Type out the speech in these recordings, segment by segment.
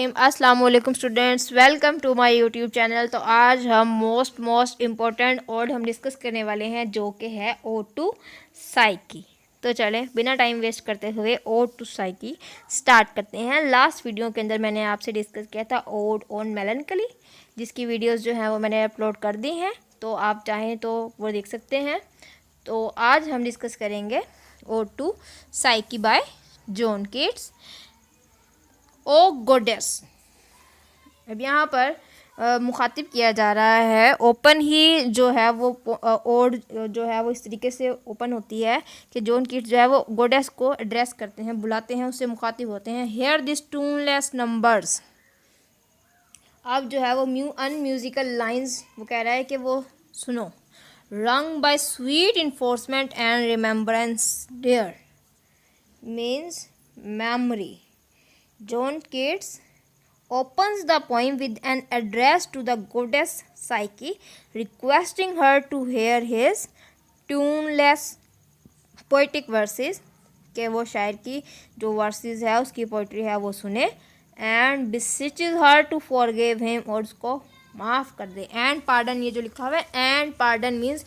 रहीम। अस्सलाम वालेकुम students, welcome to my YouTube channel. तो आज हम मोस्ट इम्पोर्टेंट वर्ड हम डिस्कस करने वाले हैं जो कि है O2 साइकी। तो चलें बिना टाइम वेस्ट करते हुए O2 साइकी स्टार्ट करते हैं। लास्ट वीडियो के अंदर मैंने आपसे डिस्कस किया था ओड ऑन मेलनकली, जिसकी वीडियोज़ जो हैं वो मैंने अपलोड कर दी हैं, तो आप चाहें तो वो देख सकते हैं। तो आज हम डिस्कस करेंगे O2 Psyche by John Keats. O goddess, अब यहाँ पर मुखातिब किया जा रहा है। ओपन ही जो है वो ओड जो है वो इस तरीके से ओपन होती है कि जॉन कीट्स जो है वो गोडेस को एड्रेस करते हैं, बुलाते हैं, उससे मुखातिब होते हैं। Hear this tuneless numbers. अब जो है वो अनम्यूजिकल लाइंस वो कह रहा है कि वो सुनो। Wrung by sweet enforcement and remembrance dear means memory. John Keats opens the poem with an address to the goddess Psyche, requesting her to hear his tuneless poetic verses, कि वो शायर की जो वर्सेस है उसकी पोइट्री है वो सुने, and beseeches her to forgive him, और उसको माफ़ कर दे। एंड पार्डन, ये जो लिखा हुआ है एंड पार्डन मीन्स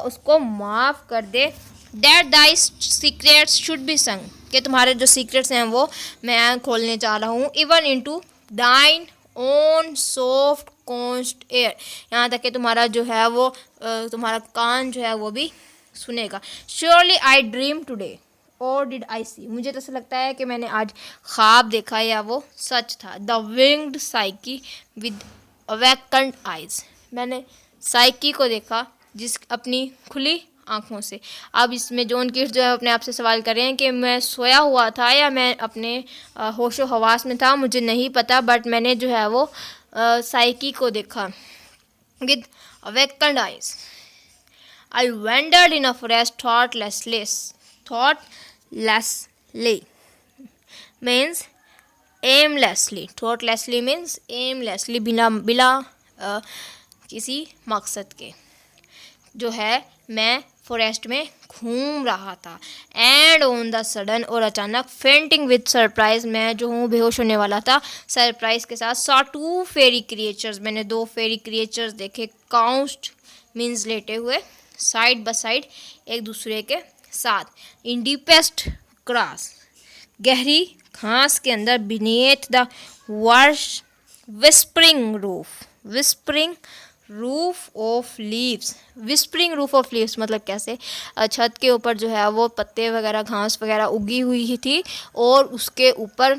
उसको माफ़ कर दे। That thy secrets should be sung, कि तुम्हारे जो सीक्रेट्स हैं वो मैं खोलने जा रहा हूँ। Even into thine own soft conched ear, यहाँ तक कि तुम्हारा जो है वो तुम्हारा कान जो है वो भी सुनेगा। श्योरली आई ड्रीम टुडे और डिड आई सी, मुझे तो ऐसा लगता है कि मैंने आज ख्वाब देखा या वो सच था। The winged psyche with awakened eyes, मैंने साइकी को देखा जिस अपनी खुली आँखों से। अब इसमें जॉन कीट्स जो है अपने आप से सवाल कर रहे हैं कि मैं सोया हुआ था या मैं अपने होशो हवास में था, मुझे नहीं पता, बट मैंने जो है वो साइकी को देखा। With awakened eyes I wondered in a forest thoughtlessly means aimlessly. Thoughtlessly means aimlessly, बिला किसी मकसद के जो है मैं फॉरेस्ट में घूम रहा था। एंड ऑन द सडन, और अचानक, फेंटिंग विद सरप्राइज, मैं जो हूँ बेहोश होने वाला था सरप्राइज के साथ। सॉ टू फेरी क्रिएचर्स, मैंने दो फेरी क्रिएचर्स देखे। काउंस्ट मीन्स लेटे हुए, साइड बाय साइड एक दूसरे के साथ। इन डीपेस्ट ग्रास, गहरी घास के अंदर। बीनेथ द वर्श whispering roof of leaves. Whispering roof of leaves मतलब कैसे, छत के ऊपर जो है वो पत्ते वगैरह घास वगैरह उगी हुई थी, और उसके ऊपर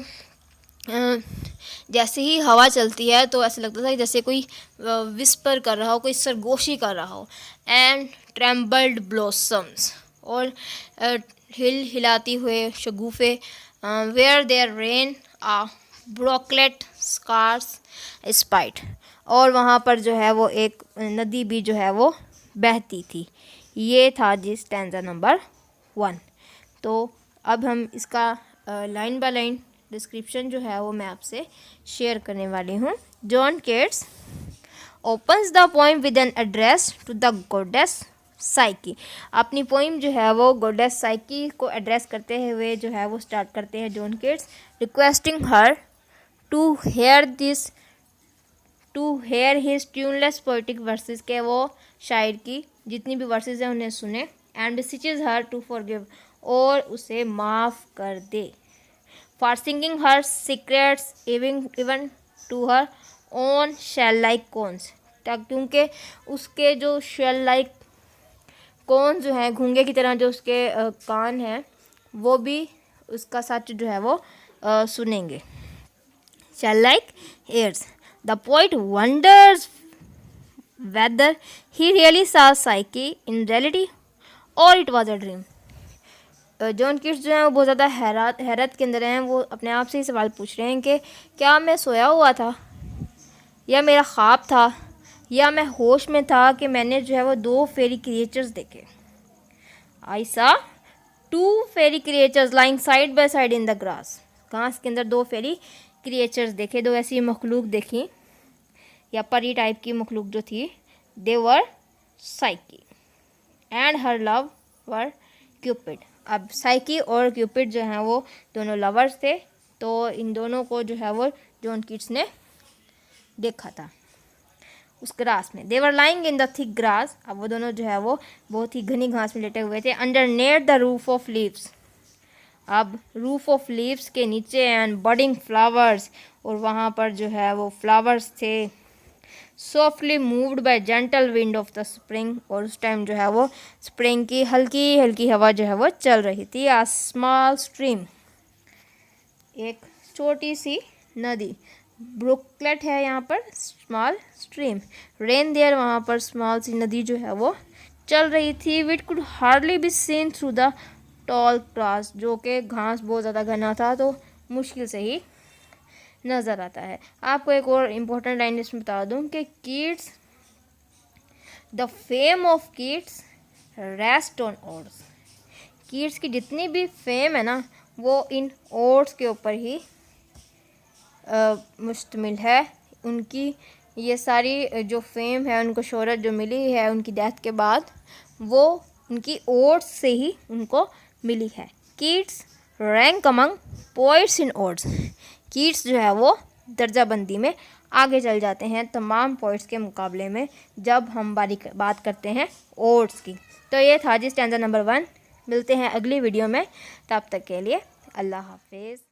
जैसे ही हवा चलती है तो ऐसा लगता था जैसे कोई विस्पर कर रहा हो, कोई सरगोशी कर रहा हो। एंड ट्रेम्बल्ड ब्लॉसम्स, और हिल हिलाती हुए शगुफे। Where there ran a brooklet scarce spied, और वहाँ पर जो है वो एक नदी भी जो है वो बहती थी। ये था जी स्टैंजा नंबर 1। तो अब हम इसका लाइन बाय लाइन डिस्क्रिप्शन जो है वो मैं आपसे शेयर करने वाली हूँ। John Keats opens the poem with an address to the goddess Psyche, अपनी पोइम जो है वो गॉडेस साइकी को एड्रेस करते हुए जो है वो स्टार्ट करते हैं John Keats, requesting her to hear his tuneless poetic verses, के वो शायर की जितनी भी वर्सेस हैं उन्हें सुने। And beseeches her to forgive, और उसे माफ़ कर दे। For singing her secrets even to her own shell like conch, क्योंकि उसके जो शेल लाइक कौन जो है घूंगे की तरह जो उसके कान हैं वो भी उसका सच जो है वो सुनेंगे। Shell like ears. The poet wonders whether he really saw Psyche in reality or it was a dream. John Keats जो है वो बहुत ज़्यादा हैरत के अंदर हैं। वो अपने आप से ही सवाल पूछ रहे हैं कि क्या मैं सोया हुआ था या मेरा ख्वाब था या मैं होश में था कि मैंने जो है वो दो फेरी क्रिएचर्स देखे। I saw two fairy creatures lying side by side in the grass, घास के अंदर दो फेरी क्रिएचर्स देखे, दो ऐसी मखलूक देखी या परी टाइप की मखलूक जो थी। They were Psyche and her love were Cupid. अब साइकी और क्यूपिड जो हैं वो दोनों लवर्स थे, तो इन दोनों को जो है वो जॉन कीट्स ने देखा था उस ग्रास में। They were lying in the thick grass, अब वो दोनों जो है वो बहुत ही घनी घास में लेटे हुए थे। Under net the roof of leaves, अब रूफ ऑफ लीव्स के नीचे एंड बडिंग फ्लावर्स, और वहाँ पर जो है वो फ्लावर्स थे। Softly moved by gentle wind of the spring, और उस टाइम जो है वो स्प्रिंग की हल्की हल्की हवा जो है वो चल रही थी। आ स्मॉल स्ट्रीम, एक छोटी सी नदी, ब्रुकलेट है यहाँ पर स्मॉल स्ट्रीम, रेन देयर, वहाँ पर स्मॉल सी नदी जो है वो चल रही थी। It could hardly be seen through the tall grass, जो कि घास बहुत ज़्यादा घना था तो मुश्किल से ही नज़र आता है। आपको एक और इम्पोर्टेंट लाइन इसमें बता दूं कि Keats, the fame of Keats rest on oats, Keats की जितनी भी फेम है ना वो इन ओट्स के ऊपर ही मुश्तमिल है। उनकी ये सारी जो फेम है, उनको शोहरत जो मिली है उनकी डेथ के बाद, वो उनकी ओट्स से ही उनको मिली है। कीट्स रैंक अमंग पोइट्स इन ओट्स, कीट्स जो है वो दर्जाबंदी में आगे चल जाते हैं तमाम पोइट्स के मुकाबले में जब हम बात करते हैं ओट्स की। तो ये था जी स्टैंजा नंबर 1। मिलते हैं अगली वीडियो में, तब तक के लिए अल्लाह हाफिज़।